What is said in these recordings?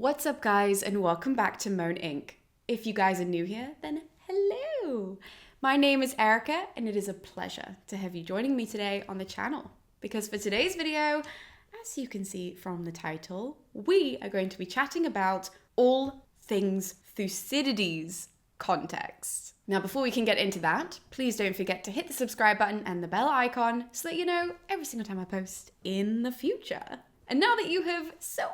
What's up, guys, and welcome back to MoAn Inc. If you guys are new here, then hello! My name is Erica, and it is a pleasure to have you joining me today on the channel. Because for today's video, as you can see from the title, we are going to be chatting about all things Thucydides context. Now, before we can get into that, please don't forget to hit the subscribe button and the bell icon so that you know every single time I post in the future. And now that you have so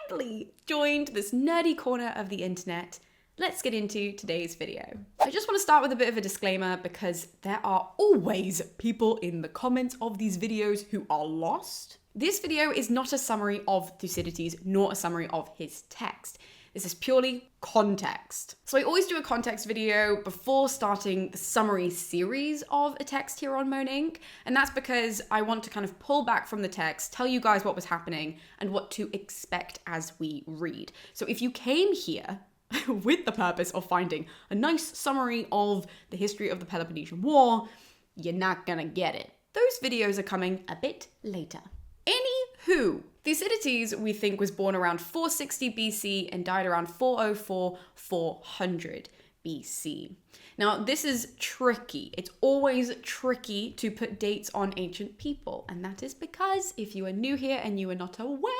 kindly joined this nerdy corner of the internet, let's get into today's video. I just want to start with a bit of a disclaimer because there are always people in the comments of these videos who are lost. This video is not a summary of Thucydides nor a summary of his text. This is purely context. So I always do a context video before starting the summary series of a text here on MoAn Inc. And that's because I want to kind of pull back from the text, tell you guys what was happening and what to expect as we read. So if you came here with the purpose of finding a nice summary of the history of the Peloponnesian War, you're not gonna get it. Those videos are coming a bit later. Anywho, Thucydides, we think, was born around 460 BC and died around 404-400 BC. Now, this is tricky. It's always tricky to put dates on ancient people, and that is because if you are new here and you are not aware,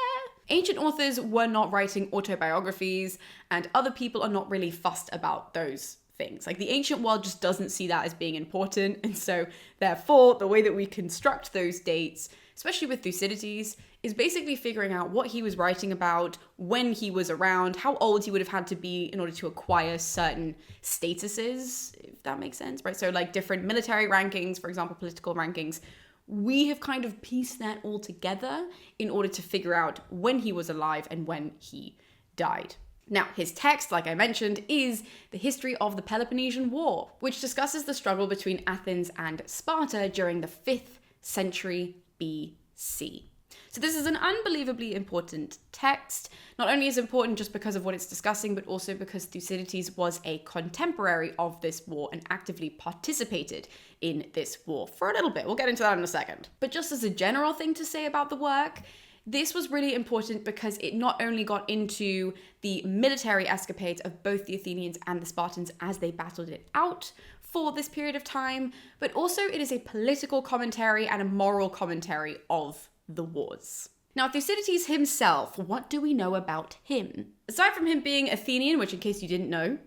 ancient authors were not writing autobiographies, and other people are not really fussed about those things. Like, the ancient world just doesn't see that as being important, and so therefore the way that we construct those dates, especially with Thucydides, is basically figuring out what he was writing about, when he was around, how old he would have had to be in order to acquire certain statuses, if that makes sense, right? So like different military rankings, for example, political rankings. We have kind of pieced that all together in order to figure out when he was alive and when he died. Now, his text, like I mentioned, is the history of the Peloponnesian War, which discusses the struggle between Athens and Sparta during the 5th century BC. So this is an unbelievably important text. Not only is it important just because of what it's discussing, but also because Thucydides was a contemporary of this war and actively participated in this war for a little bit. We'll get into that in a second. But just as a general thing to say about the work, this was really important because it not only got into the military escapades of both the Athenians and the Spartans as they battled it out for this period of time, but also it is a political commentary and a moral commentary of the wars. Now, Thucydides himself, what do we know about him? Aside from him being Athenian, which in case you didn't know,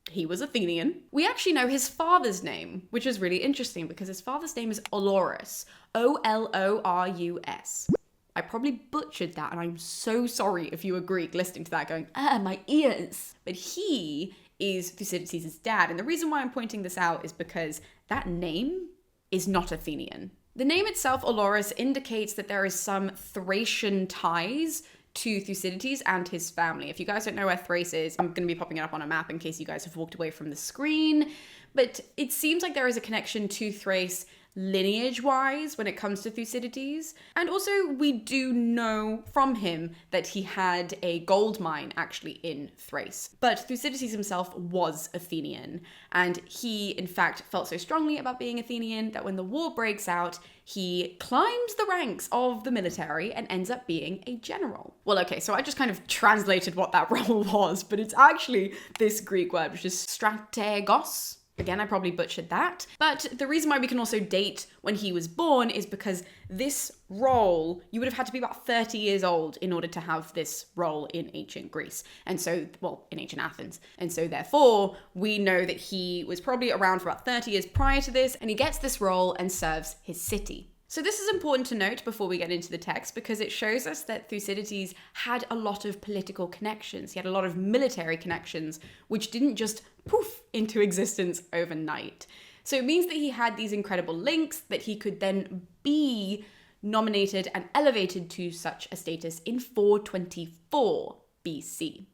he was Athenian, we actually know his father's name, which is really interesting because his father's name is Olorus, O-L-O-R-U-S. I probably butchered that, and I'm so sorry if you were Greek listening to that going, my ears. But he is Thucydides' dad, and the reason why I'm pointing this out is because that name is not Athenian. The name itself, Olorus, indicates that there is some Thracian ties to Thucydides and his family. If you guys don't know where Thrace is, I'm going to be popping it up on a map in case you guys have walked away from the screen. But it seems like there is a connection to Thrace lineage-wise when it comes to Thucydides. And also we do know from him that he had a gold mine actually in Thrace. But Thucydides himself was Athenian, and he in fact felt so strongly about being Athenian that when the war breaks out, he climbs the ranks of the military and ends up being a general. Well, okay, so I just kind of translated what that role was, but it's actually this Greek word, which is strategos. Again, I probably butchered that. But the reason why we can also date when he was born is because this role, you would have had to be about 30 years old in order to have this role in ancient Greece. And so, well, in ancient Athens. And so therefore, we know that he was probably around for about 30 years prior to this, and he gets this role and serves his city. So this is important to note before we get into the text because it shows us that Thucydides had a lot of political connections. He had a lot of military connections, which didn't just poof into existence overnight. So it means that he had these incredible links that he could then be nominated and elevated to such a status in 424 BC.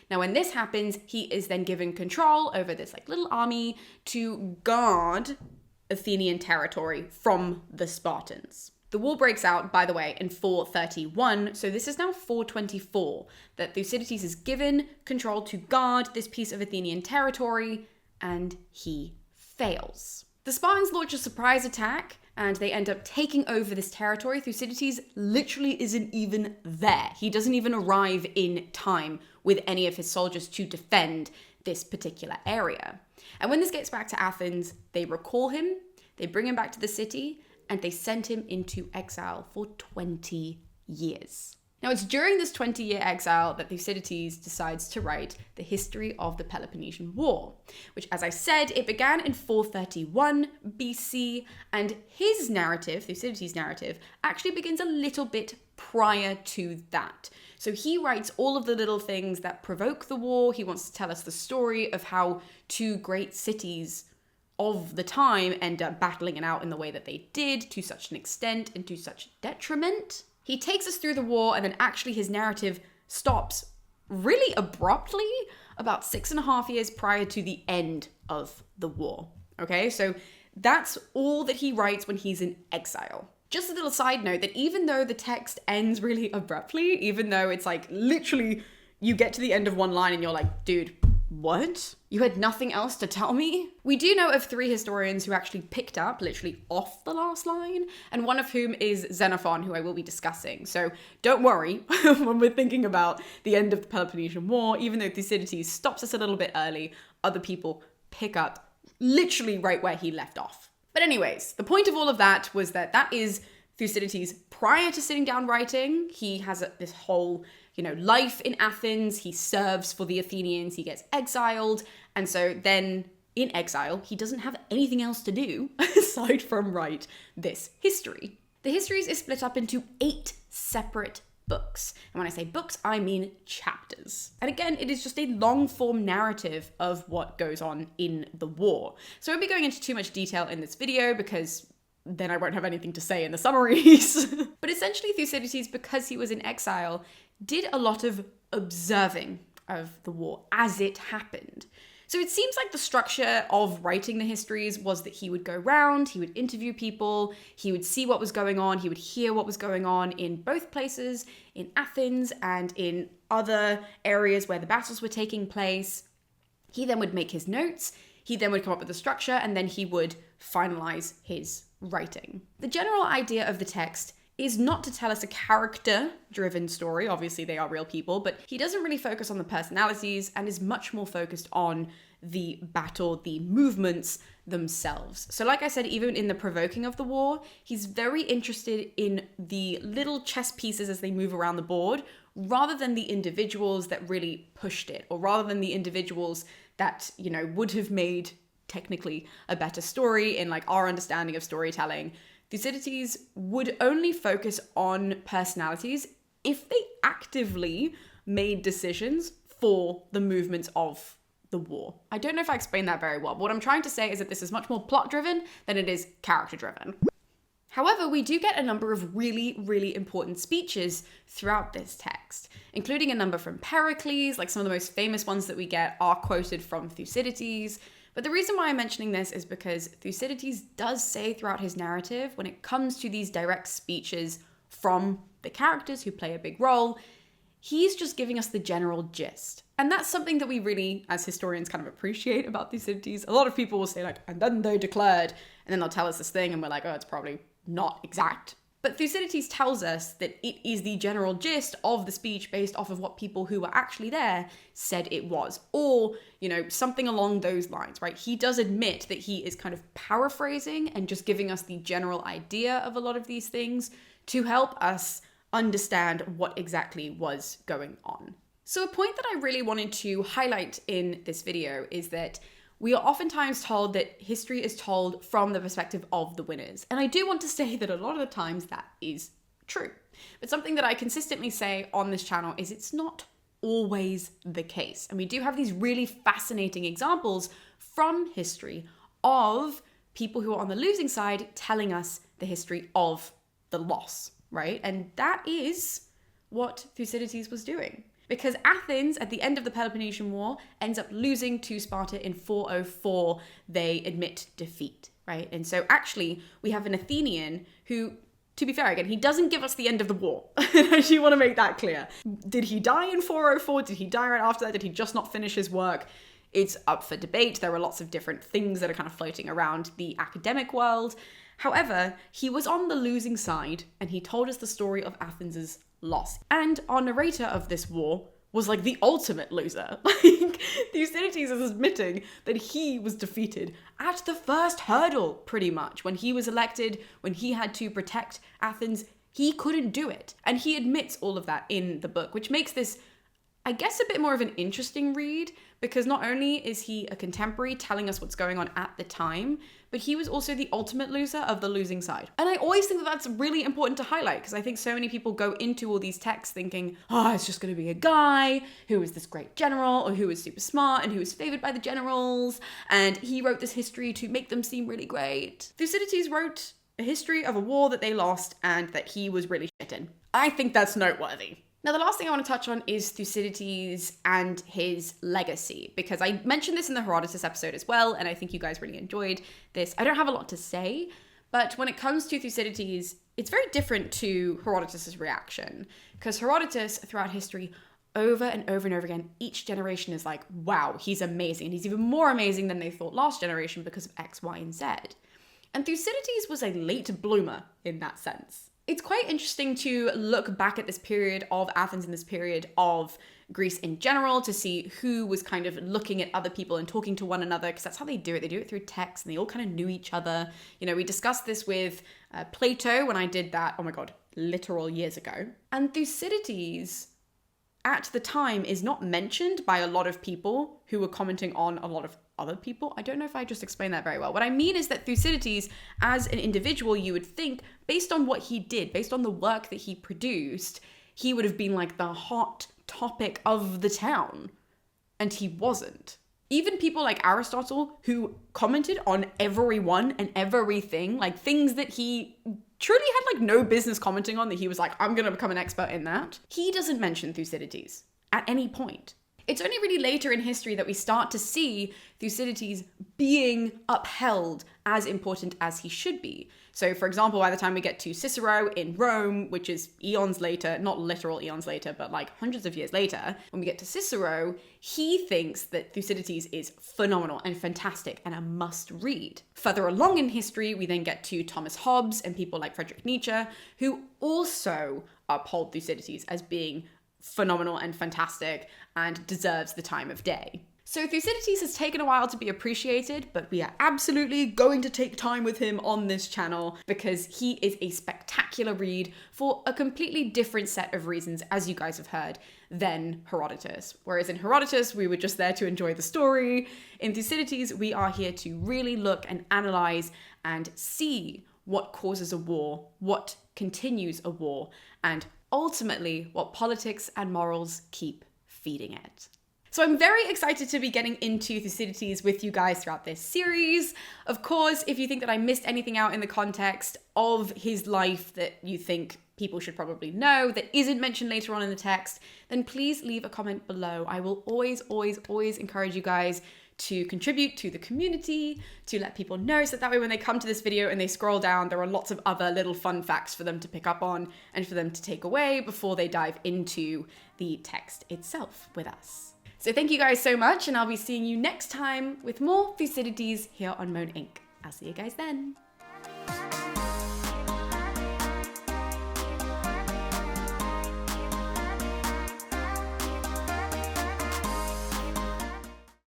Now, when this happens, he is then given control over this little army to guard Athenian territory from the Spartans. The war breaks out, by the way, in 431, so this is now 424, that Thucydides is given control to guard this piece of Athenian territory, and he fails. The Spartans launch a surprise attack and they end up taking over this territory. Thucydides literally isn't even there. He doesn't even arrive in time with any of his soldiers to defend this particular area. And when this gets back to Athens, they recall him, they bring him back to the city, and they send him into exile for 20 years. Now, it's during this 20-year exile that Thucydides decides to write the history of the Peloponnesian War, which, as I said, it began in 431 BC, and his narrative, Thucydides' narrative, actually begins a little bit prior to that. So he writes all of the little things that provoke the war. He wants to tell us the story of how two great cities of the time end up battling it out in the way that they did, to such an extent and to such detriment. He takes us through the war, and then actually his narrative stops really abruptly about 6.5 years prior to the end of the war. Okay, so that's all that he writes when he's in exile. Just a little side note that even though the text ends really abruptly, even though it's like literally you get to the end of one line and you're like, dude, what? You had nothing else to tell me? We do know of 3 historians who actually picked up literally off the last line, and one of whom is Xenophon, who I will be discussing. So don't worry when we're thinking about the end of the Peloponnesian War, even though Thucydides stops us a little bit early, other people pick up literally right where he left off. But anyways, the point of all of that was that that is Thucydides prior to sitting down writing. He has this whole life in Athens. He serves for the Athenians. He gets exiled. And so then in exile, he doesn't have anything else to do aside from write this history. The histories is split up into 8 separate books. And when I say books, I mean chapters. And again, it is just a long form narrative of what goes on in the war. So I won't be going into too much detail in this video because then I won't have anything to say in the summaries. But essentially Thucydides, because he was in exile, did a lot of observing of the war as it happened. So it seems like the structure of writing the histories was that he would go around, he would interview people, he would see what was going on, he would hear what was going on in both places, in Athens and in other areas where the battles were taking place. He then would make his notes, he then would come up with a structure, and then he would finalize his writing. The general idea of the text is not to tell us a character-driven story. Obviously, they are real people, but he doesn't really focus on the personalities and is much more focused on the battle, the movements themselves. So like I said, even in the provoking of the war, he's very interested in the little chess pieces as they move around the board, rather than the individuals that really pushed it, or rather than the individuals that, would have made technically a better story in like our understanding of storytelling. Thucydides would only focus on personalities if they actively made decisions for the movements of the war. I don't know if I explained that very well, but what I'm trying to say is that this is much more plot-driven than it is character-driven. However, we do get a number of really, really important speeches throughout this text, including a number from Pericles. Like some of the most famous ones that we get are quoted from Thucydides. But the reason why I'm mentioning this is because Thucydides does say throughout his narrative, when it comes to these direct speeches from the characters who play a big role, he's just giving us the general gist. And that's something that we really, as historians, kind of appreciate about Thucydides. A lot of people will say like, and then they declared, and then they'll tell us this thing, and we're like, oh, it's probably not exact. But Thucydides tells us that it is the general gist of the speech based off of what people who were actually there said it was, or, something along those lines, right? He does admit that he is kind of paraphrasing and just giving us the general idea of a lot of these things to help us understand what exactly was going on. So a point that I really wanted to highlight in this video is that we are oftentimes told that history is told from the perspective of the winners. And I do want to say that a lot of the times that is true. But something that I consistently say on this channel is it's not always the case. And we do have these really fascinating examples from history of people who are on the losing side telling us the history of the loss, right? And that is what Thucydides was doing. Because Athens, at the end of the Peloponnesian War, ends up losing to Sparta in 404. They admit defeat, right? And so actually, we have an Athenian who, to be fair again, he doesn't give us the end of the war. I actually want to make that clear. Did he die in 404? Did he die right after that? Did he just not finish his work? It's up for debate. There are lots of different things that are kind of floating around the academic world. However, he was on the losing side, and he told us the story of Athens' loss. And our narrator of this war was like the ultimate loser. Like, Thucydides is admitting that he was defeated at the first hurdle, pretty much. When he was elected, when he had to protect Athens, he couldn't do it. And he admits all of that in the book, which makes this, I guess, a bit more of an interesting read, because not only is he a contemporary telling us what's going on at the time, but he was also the ultimate loser of the losing side. And I always think that that's really important to highlight, because I think so many people go into all these texts thinking, oh, it's just going to be a guy who was this great general, or who was super smart and who was favored by the generals, and he wrote this history to make them seem really great. Thucydides wrote a history of a war that they lost and that he was really shit in. I think that's noteworthy. Now, the last thing I want to touch on is Thucydides and his legacy, because I mentioned this in the Herodotus episode as well, and I think you guys really enjoyed this. I don't have a lot to say, but when it comes to Thucydides, it's very different to Herodotus' reaction, because Herodotus, throughout history, over and over and over again, each generation is like, wow, he's amazing, and he's even more amazing than they thought last generation because of X, Y, and Z. And Thucydides was a late bloomer in that sense. It's quite interesting to look back at this period of Athens and this period of Greece in general to see who was kind of looking at other people and talking to one another, because that's how they do it. They do it through text, and they all kind of knew each other. You know, we discussed this with Plato when I did that, oh my god, literal years ago. And Thucydides, at the time, is not mentioned by a lot of people who were commenting on a lot of other people. I don't know if I just explained that very well. What I mean is that Thucydides, as an individual, you would think, based on what he did, based on the work that he produced, he would have been like the hot topic of the town. And he wasn't. Even people like Aristotle, who commented on everyone and everything, like things that he truly had like no business commenting on, that he was like, I'm going to become an expert in that. He doesn't mention Thucydides at any point. It's only really later in history that we start to see Thucydides being upheld as important as he should be. So, for example, by the time we get to Cicero in Rome, which is eons later, not literal eons later, but like hundreds of years later, when we get to Cicero, he thinks that Thucydides is phenomenal and fantastic and a must read. Further along in history, we then get to Thomas Hobbes and people like Friedrich Nietzsche, who also uphold Thucydides as being phenomenal and fantastic and deserves the time of day. So Thucydides has taken a while to be appreciated, but we are absolutely going to take time with him on this channel because he is a spectacular read for a completely different set of reasons, as you guys have heard, than Herodotus. Whereas in Herodotus, we were just there to enjoy the story. In Thucydides, we are here to really look and analyze and see what causes a war, what continues a war, and ultimately what politics and morals keep feeding it. So I'm very excited to be getting into Thucydides with you guys throughout this series. Of course, if you think that I missed anything out in the context of his life that you think people should probably know that isn't mentioned later on in the text, then please leave a comment below. I will always encourage you guys to contribute to the community, to let people know, so that way when they come to this video and they scroll down, there are lots of other little fun facts for them to pick up on and for them to take away before they dive into the text itself with us. So thank you guys so much, and I'll be seeing you next time with more Thucydides here on MoAn Inc. I'll see you guys then.